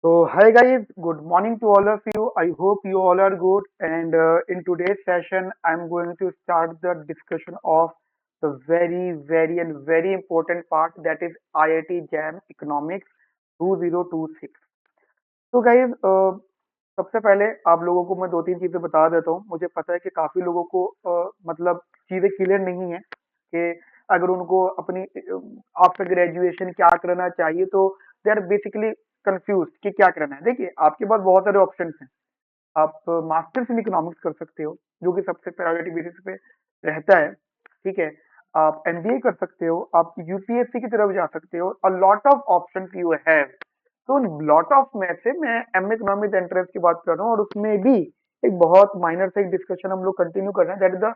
So, hi guys, good morning to all of you. I hope you all are good. And in today's session, I'm going to start the discussion of the very important part, that is IIT JAM Economics 2026. तो guys, सबसे पहले आप लोगों को मैं दो तीन चीजें बता देता हूँ। मुझे पता है कि काफी लोगों को मतलब चीजें क्लियर नहीं है कि अगर उनको अपनी आफ्टर ग्रेजुएशन क्या करना चाहिए, तो दे आर बेसिकली कंफ्यूज कि क्या करना है। देखिए, आपके पास बहुत सारे ऑप्शन हैं। आप मास्टर्स इन इकोनॉमिक्स कर सकते हो, जो कि सबसे प्रायोरिटी बेसिस पे रहता है। ठीक है। आप एमबीए कर सकते हो, आप यूपीएससी की तरफ जा सकते हो। A lot of options you have. तो लॉट ऑफ में से मैं एम इकोनॉमिक्स एंट्रेंस की बात कर रहा हूँ, और उसमें भी एक बहुत माइनर से एक डिस्कशन हम लोग कंटिन्यू कर रहे हैं, that is the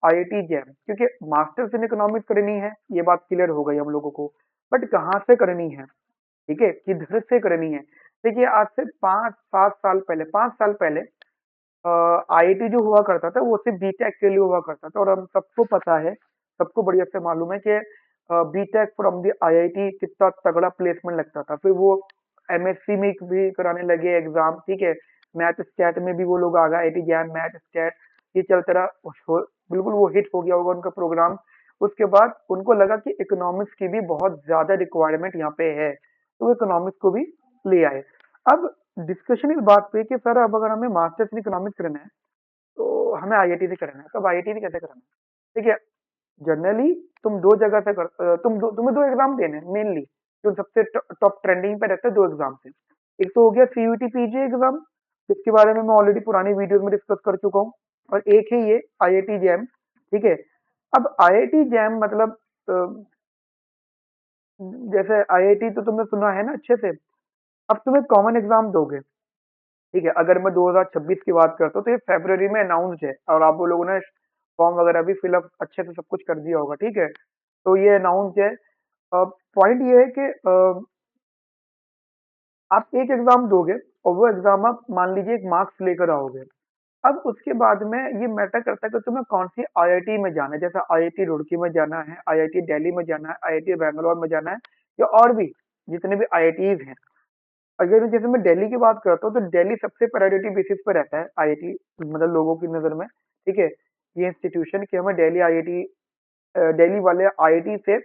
IIT jam. क्योंकि मास्टर्स इन इकोनॉमिक्स करनी है, ये बात क्लियर हो गई हम लोगों को। बट कहाँ से करनी है, ठीक है, किधर से करनी है। देखिए, आज से 5-7 साल पहले, 5 साल पहले आईआईटी जो हुआ करता था वो सिर्फ बीटेक के लिए हुआ करता था। और हम सबको पता है, सबको बढ़िया से मालूम है कि बीटेक फ्रॉम द आईआईटी कितना तगड़ा प्लेसमेंट लगता था। फिर वो एमएससी में भी कराने लगे एग्जाम। ठीक है। मैथ स्टैट में भी वो लोग आ गए, आईआईटी जैम मैथ स्टैट, ये चलता रहा। बिल्कुल वो हिट हो गया होगा उनका प्रोग्राम। उसके बाद उनको लगा कि इकोनॉमिक्स की भी बहुत ज्यादा रिक्वायरमेंट यहाँ पे है, तो वो इकोनॉमिक्स को भी ले आए। अब डिस्कशन इस बात पे कि सर, अब अगर हमें मास्टर्स इन इकोनॉमिक्स करना है, तो हमें आईआईटी से करना है। तो अब आईआईटी से कैसे करना है? ठीक है। जनरली तुम दो जगह से तुम्हें दो एग्जाम देने हैं मेनली, जो सबसे टॉप ट्रेंडिंग पे रहते हैं। दो एग्जाम से, एक तो हो गया सीयूटी पीजी एग्जाम, जिसके बारे में मैं ऑलरेडी पुरानी वीडियोस में डिस्कस कर चुका हूँ। और एक है ये आईआईटी जैम। ठीक है। अब आईआईटी जैम मतलब जैसे आईआईटी तो तुमने सुना है ना अच्छे से। अब तुम एक कॉमन एग्जाम दोगे। ठीक है। अगर मैं 2026 की बात करता हूँ, तो ये फरवरी में अनाउंस्ड है, और आप वो लोगों ने फॉर्म वगैरह भी फिलअप अच्छे से सब कुछ कर दिया होगा। ठीक है। तो ये अनाउंस्ड है। पॉइंट ये है कि आप एक एग्जाम दोगे, और वो एग्जाम आप मान लीजिए एक मार्क्स लेकर आओगे। अब उसके बाद में ये मैटर करता है कि तुम्हें कौन सी आईआईटी में जाना है। जैसे आईआईटी रुड़की में जाना है, आईआईटी दिल्ली में जाना है, आईआईटी बैंगलोर में जाना है, या और भी जितने भी आईआईटीज हैं। अगर जैसे मैं दिल्ली की बात करता हूँ, तो दिल्ली सबसे प्रायोरिटी बेसिस पे रहता है आईआईटी, मतलब लोगों की नजर में। ठीक है। ये इंस्टीट्यूशन कि हमें दिल्ली आईआईटी, दिल्ली वाले आईआईटी से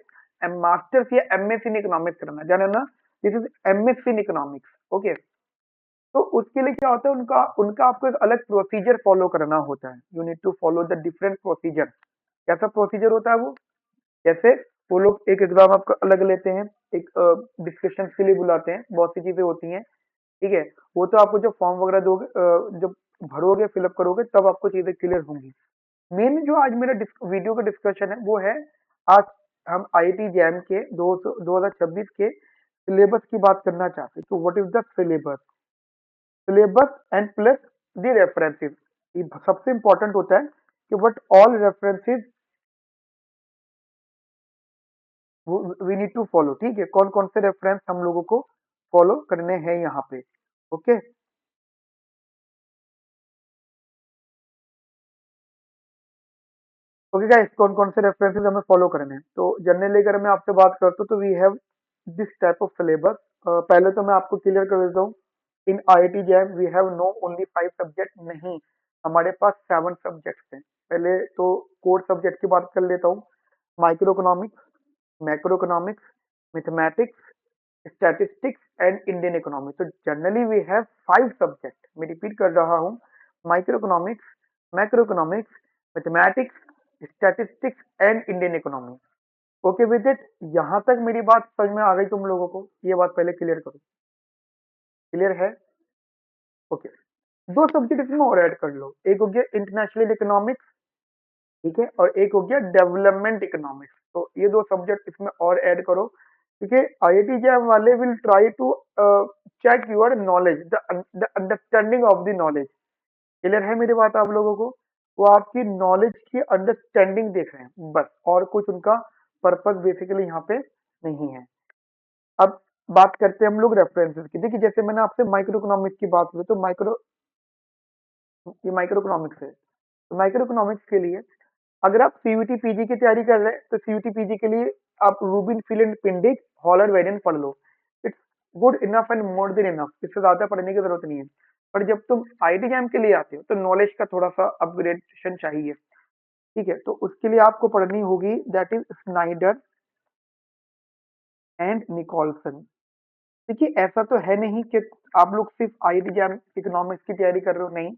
मास्टर्स या एमएससी इन इकोनॉमिक्स करना, जाना ना। This is MSc in economics. Okay. तो उसके लिए क्या होता है, उनका उनका आपको एक अलग प्रोसीजर फॉलो करना होता है। You need to follow the different procedure. कैसा प्रोसीजर होता है वो? जैसे वो लोग एक एग्जाम आपका अलग लेते हैं, एक डिस्कशन के लिए बुलाते हैं, बहुत सी चीजें होती हैं। ठीक है। वो तो आपको जब फॉर्म वगैरह दोगे, जब भरोगे, फिलअप करोगे, तब आपको चीजें क्लियर होंगी। मेन जो आज मेरा वीडियो का डिस्कशन है वो है, आज हम आईआईटी जैम के 2026 के सिलेबस की बात करना चाहते हैं। तो what is the syllabus? Syllabus and plus the references. ये सबसे इंपॉर्टेंट होता है कि what all references we need to follow. ठीक है। कौन कौन से रेफरेंस हम लोगों को फॉलो करने हैं यहाँ पे। ओके। ओके गाइस, कौन कौन से रेफरेंसेस हमें फॉलो करने हैं? तो जनरली अगर मैं आपसे बात करता हूँ, तो we have this type of syllabus. पहले तो मैं आपको क्लियर कर देता हूँ, in IIT JAM we have no only 5 subject नहीं, हमारे पास 7 सब्जेक्ट्स हैं। पहले तो कोर सब्जेक्ट की बात कर लेता हूँ। Micro economics, macro economics, mathematics, statistics and Indian economy. तो जनरली वी हैव 5 सब्जेक्ट। मैं रिपीट कर रहा हूँ, micro economics, macro economics, mathematics, statistics and Indian economy. Okay with it? यहाँ तक मेरी बात समझ में आ गई तुम लोगों को? ये बात पहले क्लियर करो। क्लियर है? ओके। दो सब्जेक्ट इसमें और ऐड कर लो, एक हो गया इंटरनेशनल इकोनॉमिक्स, ठीक है, और एक हो गया डेवलपमेंट इकोनॉमिक्स। तो ये दो सब्जेक्ट इसमें और ऐड करो, क्योंकि आईआईटी जैम वाले will try to check your knowledge, the understanding of the knowledge. Clear है मेरी बात आप लोगों को? वो आपकी नॉलेज की अंडरस्टैंडिंग देख रहे हैं बस, और कुछ उनका पर्पस बेसिकली यहाँ पे नहीं है। अब बात करते हैं हम लोग रेफरेंसेस की। देखिए, जैसे मैंने आपसे माइक्रो इकोनॉमिक्स की बात की, तो ये माइक्रो इकोनॉमिक्स है। तो माइक्रो इकोनॉमिक्स के लिए अगर आप सीयूटी पीजी की तैयारी कर रहे हैं, तो सीयूटी पीजी के लिए आप Rubinfeld and Pindyck Hal Varian पढ़ लो। It's good enough and more than enough, इससे ज्यादा पढ़ने की जरूरत नहीं है। पर जब तुम आईटी एग्जाम के लिए आते हो तो नॉलेज का थोड़ा सा अपग्रेडेशन चाहिए। ठीक है, तो उसके लिए आपको पढ़नी होगी that is Snyder and Nicholson. देखिए ऐसा तो है नहीं कि आप लोग सिर्फ आईआईटी एग्जाम इकोनॉमिक्स की तैयारी कर रहे हो, नहीं।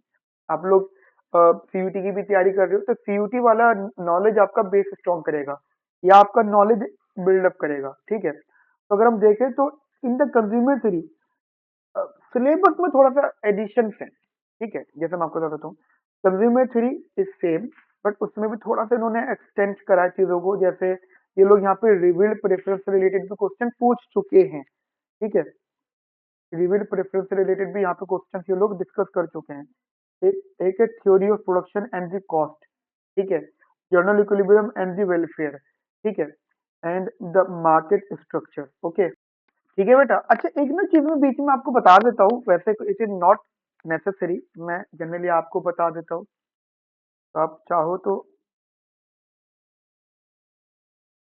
आप लोग सीयूटी की भी तैयारी कर रहे हो तो सीयूटी वाला नॉलेज आपका बेस स्ट्रॉन्ग करेगा या आपका नॉलेज बिल्डअप करेगा। ठीक है, तो अगर हम देखें तो in the consumer theory syllabus में थोड़ा सा एडिशन है। ठीक है, जैसे मैं आपको बताता हूँ, consumer theory is same, but उसमें भी थोड़ा सा इन्होंने एक्सटेंड करा है चीजों को। जैसे ये लोग यहाँ पे रिवील्ड प्रेफरेंस से रिलेटेड भी क्वेश्चन पूछ चुके हैं। ठीक है, रिवील्ड प्रेफरेंस से रिलेटेड भी यहाँ पे क्वेश्चन ये लोग डिस्कस कर चुके हैं। एक है theory of production and the cost. ठीक है, journal equilibrium and the welfare. ठीक है, and the market structure. Okay, ठीक है बेटा। अच्छा, एक ना चीज मैं बीच में आपको बता देता हूँ, वैसे इट इज नॉट नेसेसरी, मैं जनरली आपको बता देता हूँ, तो आप चाहो तो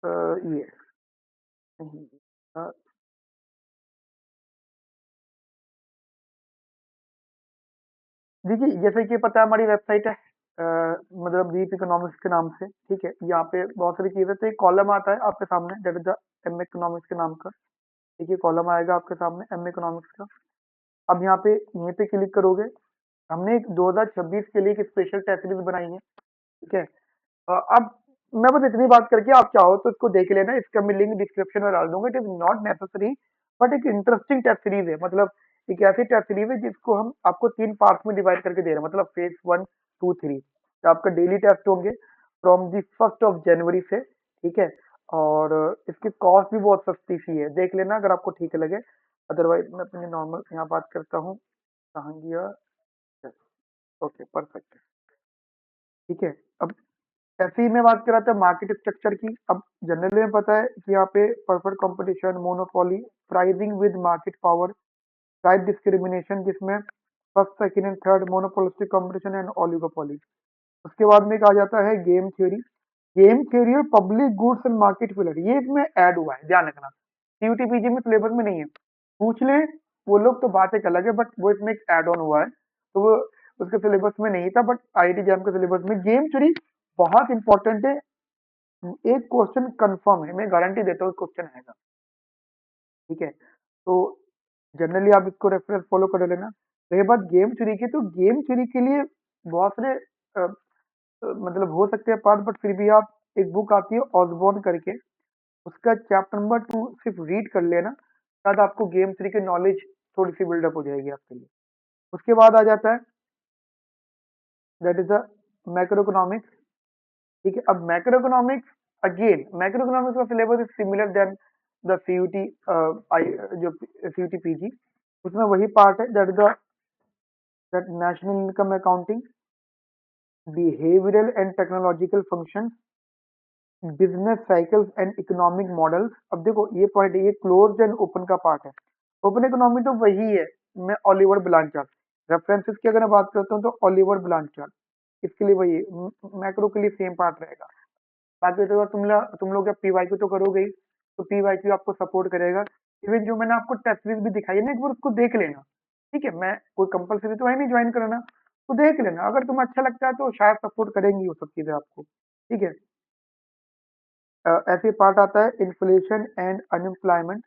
ये अ, देखिए जैसे कि पता है हमारी वेबसाइट है मतलब दीप इकोनॉमिक्स के नाम से। ठीक है, यहाँ पे बहुत सारी चीजें, तो एक कॉलम आता है आपके सामने that is the M economics के नाम का। देखिए कॉलम आएगा आपके सामने एम इकोनॉमिक्स का। अब यहाँ पे यहीं पे क्लिक करोगे। हमने एक 2026 के लिए एक स्पेशल टेस्ट सीरीज बनाई है। ठीक है, अब मैं बस इतनी बात करके आप चाहो तो इसको देख लेना, इसका मैं लिंक डिस्क्रिप्शन में डाल दूंगा। It is not necessary, but एक इंटरेस्टिंग टेस्ट सीरीज है। मतलब एक ऐसी टेस्ट सीरीज है जिसको हम आपको 3 पार्ट्स में डिवाइड करके दे रहे हैं, मतलब फेज 1, 2, 3। तो आपका डेली टेस्ट होंगे फ्रॉम दी 1 जनवरी से। ठीक है, और इसकी कॉस्ट भी बहुत सस्ती सी है, देख लेना अगर आपको ठीक लगे। अदरवाइज मैं अपनी नॉर्मल यहाँ बात करता हूँ। कहाँ गया? Okay, perfect. ठीक है, अब ऐसे ही मैं बात कर रहा था मार्केट स्ट्रक्चर की। अब जनरली में पता है कि यहाँ पे perfect competition, monopoly, pricing with market power, price discrimination जिसमें first, second and third, monopolistic competition and oligopoly. उसके बाद में एक आ जाता है गेम थ्योरी। गेम थ्योरी और public goods and market failure, ये इसमें ऐड हुआ है, ध्यान रखना। सीयूटीपीजी में सिलेबस में नहीं है, पूछ ले वो लोग तो बात एक अलग है, बट वो इसमें एक एड ऑन हुआ है, तो वो उसके सिलेबस में नहीं था, बट आईआईटी जैम के सिलेबस में गेम थ्योरी बहुत इंपॉर्टेंट है। एक क्वेश्चन कंफर्म है, मैं गारंटी देता हूँ क्वेश्चन आएगा। ठीक है, तो जनरली आप इसको रेफरेंस फॉलो कर लेना। रही बात गेम थ्योरी की, तो गेम थ्योरी के लिए बहुत सारे मतलब हो सकते हैं पार्ट, बट फिर भी आप एक बुक आती है ऑसबॉर्न करके, उसका चैप्टर नंबर 2 सिर्फ रीड कर लेना, शायद आपको गेम थ्योरी की नॉलेज थोड़ी सी बिल्डअप हो जाएगी आपके लिए। उसके बाद आ जाता है that is the macro economics. ठीक है, अब macro economics, again macro economics का syllabus is similar than the CUET, जो सीयूटी पीजी, उसमें वही पार्ट है that the that national income accounting, behavioural and technological function, business cycles and economic models. अब देखो ये पॉइंट, ये क्लोज्ड एंड ओपन का पार्ट है। ओपन इकोनॉमी तो वही है, मैं ओलिवर ब्लांचार्ड, रेफरेंसेस की अगर मैं बात करता हूँ तो ओलिवर ब्लांचार्ड, इसके लिए वही मैक्रो के लिए सेम पार्ट रहेगा। बाकी तो तुम लोग पीवाईक्यू तो करोगे ही, तो पीवाईक्यू आपको सपोर्ट करेगा। इवन जो मैंने आपको टेस्ट सीरीज भी दिखाई है ना, एक बार उसको देख लेना। ठीक है, मैं कोई कंपलसरी तो है नहीं ज्वाइन करना, तो देख लेना, अगर तुम्हें अच्छा लगता है तो शायद सपोर्ट करेंगी वो सब चीजें आपको। ठीक है, ऐसे पार्ट आता है इन्फ्लेशन एंड अनएम्प्लॉयमेंट।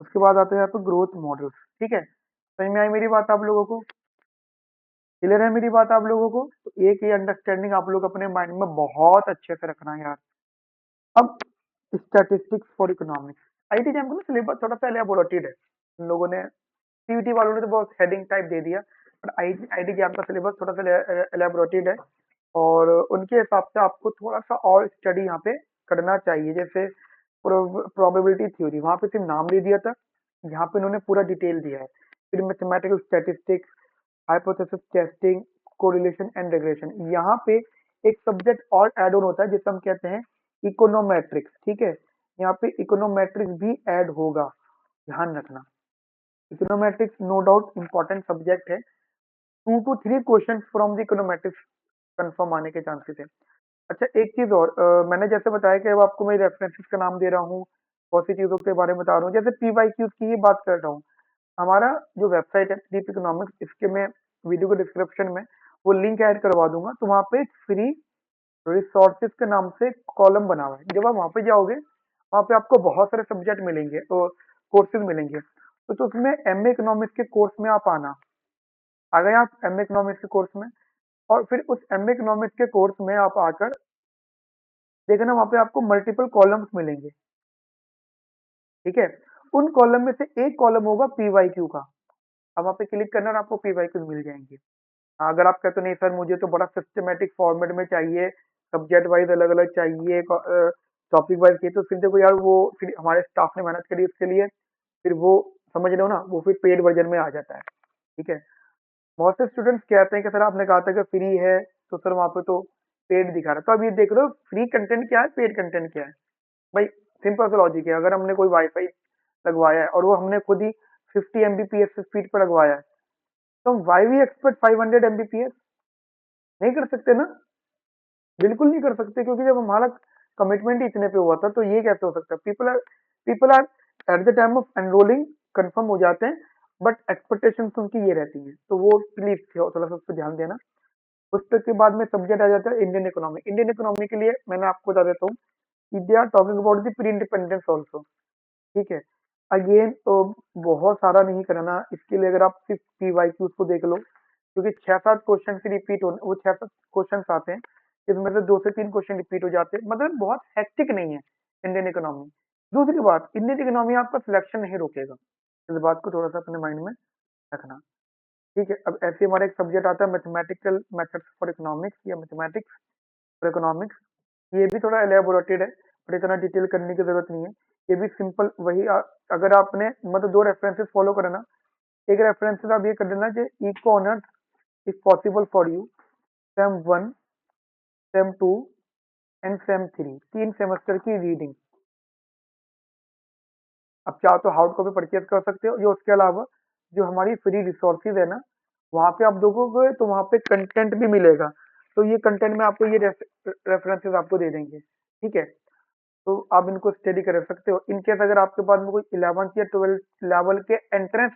उसके बाद आते हैं यहाँ पे ग्रोथ मॉडल्स। ठीक है, समझ में आई मेरी बात आप लोगों को? क्लियर है मेरी बात आप लोगों को? तो एक ये अंडरस्टैंडिंग आप लोग अपने माइंड में बहुत अच्छे से रखना है यार। अब statistics for economics, IT jam को ना सिलेबस थोड़ा सा एलेबोरेटेड है। इन लोगों ने, सीयूटी वालों ने तो बहुत हेडिंग टाइप दे दिया, बट आईटी जैम का सिलेबस थोड़ा सा एलेबोरेटेड है, और उनके हिसाब से आपको थोड़ा सा और स्टडी यहाँ पे करना चाहिए। जैसे प्रोबेबिलिटी थ्योरी, वहां पे सिर्फ नाम दे दिया था, यहाँ पे इन्होंने पूरा डिटेल दिया है। फिर mathematical statistics, hypothesis testing, correlation and regression, यहाँ पे एक सब्जेक्ट और ऐड ऑन होता है जिसे हम कहते हैं इकोनोमेट्रिक्स। ठीक है, यहाँ पे इकोनोमेट्रिक्स भी ऐड होगा, ध्यान रखना। Econometrics no doubt important subject है, 2 to 3 question from the econometrics confirm आने के चांसेस है। अच्छा, एक चीज और, मैंने जैसे बताया कि अब आपको मैं रेफरेंसेस का नाम दे रहा हूँ, बहुत सी चीजों के बारे में बता रहा हूँ, जैसे PYQs की ही बात कर रहा हूँ। हमारा जो वेबसाइट है स्लीप इकोनॉमिक्स, इसके मैं वीडियो को डिस्क्रिप्शन में वो लिंक ऐड करवा दूंगा, तो वहाँ पे फ्री रिसोर्सेज के नाम से कॉलम बना हुआ है। जब आप वहाँ पे जाओगे, वहाँ पे आपको बहुत सारे सब्जेक्ट मिलेंगे, तो कोर्सेज मिलेंगे। तो उसमें MA इकोनॉमिक्स के कोर्स में आप आना, आ गए आप MA इकोनॉमिक्स के कोर्स में, और फिर उस MA इकोनॉमिक्स के कोर्स में आप आकर देखना, वहाँ पे आपको मल्टीपल कॉलम्स मिलेंगे। ठीक है, उन कॉलम में से एक कॉलम होगा PYQ का। अब वहाँ पे क्लिक करना और आपको PYQ मिल जाएंगे। हाँ, अगर आप कहते हो नहीं सर मुझे तो बड़ा सिस्टमेटिक फॉर्मेट में चाहिए, सब्जेक्ट वाइज अलग अलग चाहिए, टॉपिक वाइज चाहिए, तो फिर देखो यार, वो फिर हमारे स्टाफ ने मेहनत करी उसके लिए, फिर वो समझ रहे हो ना, वो फिर पेड वर्जन में आ जाता है। ठीक है, बहुत से स्टूडेंट्स कहते हैं कि सर आपने कहा था कि फ्री है, तो सर वहाँ पे तो पेड दिखा रहा है। तो अब ये देख लो, फ्री कंटेंट क्या है, पेड कंटेंट क्या है। भाई सिंपल सा लॉजिक है, अगर हमने कोई वाईफाई लगवाया है और वो हमने खुद ही 50 Mbps स्पीड पर लगवाया है, तो हम वाई वी एक्सपेक्ट 500 Mbps? नहीं कर सकते ना, बिल्कुल नहीं कर सकते, क्योंकि जब हमारा कमिटमेंट ही इतने पे हुआ था, तो ये कैसे हो सकता है। People are at the time of enrolling confirm हो जाते हैं, बट एक्सपेक्टेशन उनकी ये रहती है, तो वो प्लीज थोड़ा सा उस पर ध्यान देना। उस तक के बाद में सब्जेक्ट आ जाता है इंडियन इकोनॉमी। इंडियन इकोनॉमी के लिए मैंने आपको बता देता हूँ कि they are talking about the pre independence also. ठीक है, अगेन बहुत सारा नहीं करना इसके लिए, अगर आप सिर्फ PYQs को देख लो, क्योंकि 6-7 क्वेश्चन से रिपीट होने, वो 6-7 क्वेश्चन आते हैं, इसमें से 2 से 3 क्वेश्चन रिपीट हो जाते हैं, मतलब बहुत हेक्टिक नहीं है इंडियन इकोनॉमी। दूसरी बात, इंडियन इकोनॉमी आपका सिलेक्शन नहीं रोकेगा, इस बात को थोड़ा सा अपने माइंड में रखना। ठीक है, अब ऐसे हमारा एक सब्जेक्ट आता है मैथमेटिकल मेथड्स फॉर इकोनॉमिक्स, या मैथमेटिक्स फॉर इकोनॉमिक्स। ये भी थोड़ा एलेबोरेटेड है, पर इतना डिटेल करने की जरूरत नहीं है। ये भी सिंपल वही अगर आपने मतलब 2 रेफरेंसेस फॉलो करे ना, एक रेफरेंसेस आप ये कर देना कि eco honours if possible for you, sem 1, sem 2 and sem 3, 3 semester की रीडिंग। अब चाहो तो हार्ड कॉपी परचेज कर सकते हो, जो उसके अलावा जो हमारी फ्री रिसोर्सेज है ना, वहाँ पे आप देखोगे तो वहाँ पे कंटेंट भी मिलेगा, तो ये कंटेंट में आपको ये रेफरेंसेस आपको दे देंगे। ठीक है, तो आप इनको स्टडी कर सकते हो। इनकेस अगर आपके पास में कोई 11th या 12th लेवल के एंट्रेंस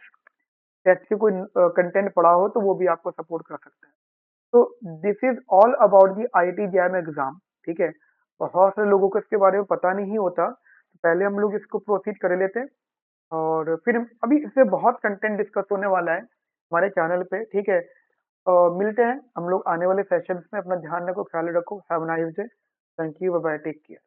टेस्ट की कोई कंटेंट पड़ा हो, तो वो भी आपको सपोर्ट कर सकता है। तो this is all about the IIT jam exam. ठीक है, बहुत सारे लोगों को इसके बारे में पता नहीं होता, तो पहले हम लोग इसको प्रोसीड कर लेते हैं, और फिर अभी इससे बहुत कंटेंट डिस्कस होने वाला है हमारे चैनल पे। ठीक है, मिलते हैं हम लोग आने वाले सेशंस में। अपना ध्यान रखो, ख्याल रखो, have a nice day. Thank you, bye bye, take care.